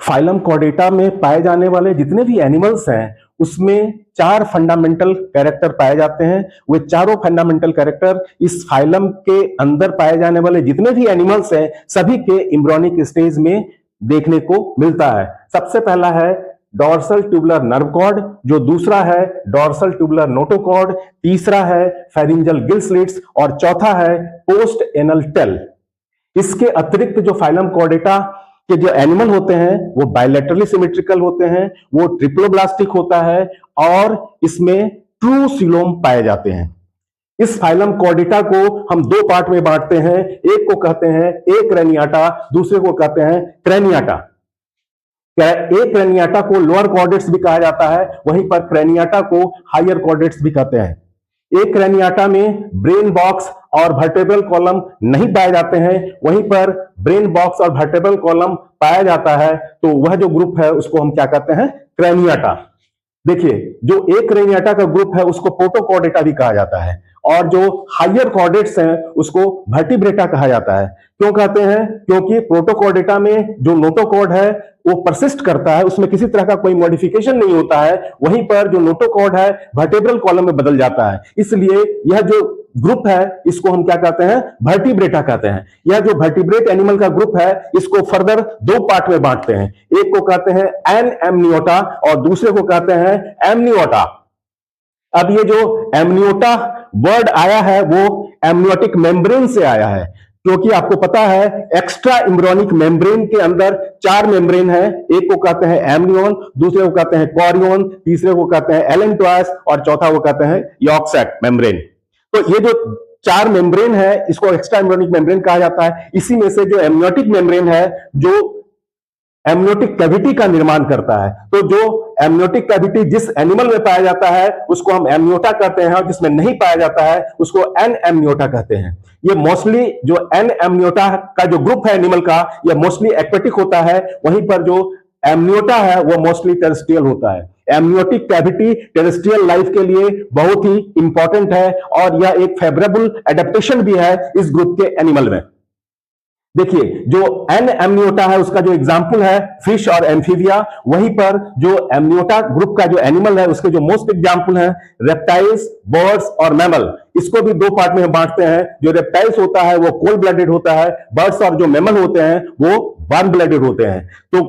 Phylum Chordata में पाए जाने वाले जितने भी एनिमल्स हैं उसमें 4 फंडामेंटल कैरेक्टर पाए जाते हैं। वे चारों फंडामेंटल कैरेक्टर इस फाइलम के अंदर पाए जाने वाले जितने भी एनिमल्स हैं सभी के एम्ब्रियोनिक स्टेज में देखने को मिलता है। सबसे पहला है डॉर्सल ट्यूबुलर नर्व कॉर्ड, जो दूसरा है डॉर्सल ट्यूबुलर नोटोकॉर्ड, तीसरा है फेरिंजियल गिल स्लिट्स और चौथा है पोस्ट एनल टेल। इसके अतिरिक्त जो फाइलम कॉर्डेटा के जो एनिमल होते हैं वो बायलैटरली सिमेट्रिकल होते हैं, वो ट्रिप्लोब्लास्टिक होता है और इसमें ट्रू सीलोम पाए जाते हैं। इस फाइलम कॉर्डेटा को हम 2 पार्ट में बांटते हैं, एक को कहते हैं एक्रेनियाटा, दूसरे को कहते हैं क्रेनियाटा। एक क्रेनियाटा को लोअर कॉर्डेट्स भी कहा जाता है, वहीं पर क्रेनियाटा को हायर कॉर्डेट्स भी कहते हैं। एक क्रेनियाटा में ब्रेन बॉक्स और वर्टेब्रल कॉलम नहीं पाए जाते हैं, वहीं पर ब्रेन बॉक्स और वर्टेब्रल कॉलम पाया जाता है, तो वह जो ग्रुप है उसको हम क्या कहते हैं, क्रेनियाटा। देखिए, जो एक क्रेनियाटा का ग्रुप है उसको प्रोटोकॉर्डेटा भी कहा जाता है और जो हायर कॉर्डेट्स हैं उसको वर्टिब्रेटा कहा जाता है। क्यों कहते हैं? क्योंकि प्रोटोकॉर्डेटा में जो नोटोकॉर्ड है वो परसिस्ट करता है, उसमें किसी तरह का कोई मॉडिफिकेशन नहीं होता है, वहीं पर जो नोटोकॉर्ड है वर्टेब्रल कॉलम में बदल जाता है। इसलिए यह जो ग्रुप है इसको हम क्या कहते हैं, वर्टिब्रेटा कहते हैं। यह जो वर्टिब्रेट एनिमल का ग्रुप है इसको फर्दर 2 पार्ट में बांटते हैं, एक को कहते हैं एन एमनियोटा और दूसरे को कहते हैं एमनियोटा। अब ये जो एमनियोटा वर्ड आया है वो एमनियोटिक मेम्ब्रेन से आया है, क्योंकि आपको पता है एक्स्ट्रा एम्ब्रियोनिक मेम्ब्रेन के अंदर 4 मेम्ब्रेन है, एक को कहते हैं एमनियोन, दूसरे को कहते हैं कॉरियोन, तीसरे को कहते हैं एलेंटोइस और चौथा को कहते हैं यॉर्क सैक मेम्ब्रेन। तो ये जो 4 मेम्ब्रेन है इसको एक्स्ट्रा एम्ब्रियोनिक मेम्ब्रेन कहा जाता है। इसी में से जो एमनियोटिक मेम्ब्रेन है जो एमनियोटिक कैविटी का निर्माण करता है, तो जो एमनियोटिक कैविटी जिस एनिमल में पाया जाता है उसको हम एमनियोटा कहते हैं और जिसमें नहीं पाया जाता है उसको एन एमनियोटा कहते हैं। ये मोस्टली जो एन एमनियोटा का जो ग्रुप है एनिमल का, यह मोस्टली एक्वेटिक होता है, वहीं पर जो एमनियोटा है वो मोस्टली टेरेस्ट्रियल होता है। एमनियोटिक कैविटी टेरेस्ट्रियल लाइफ के लिए बहुत ही इंपॉर्टेंट है और यह एक फेवरेबल एडेप्टेशन भी है इस ग्रुप के एनिमल में। देखिए, जो एन एमनियोटा है उसका जो एग्जाम्पल है फिश और एम्फीबिया, वहीं पर जो एमनियोटा ग्रुप का जो एनिमल है उसके जो मोस्ट एग्जाम्पल है रेप्टाइल्स, बर्ड्स और मैमल। इसको भी 2 पार्ट में हम बांटते हैं। जो रेप्टाइल्स होता है वो कोल्ड ब्लडेड होता है, बर्ड्स और जो मैमल होते हैं वो वार्म ब्लडेड होते हैं। तो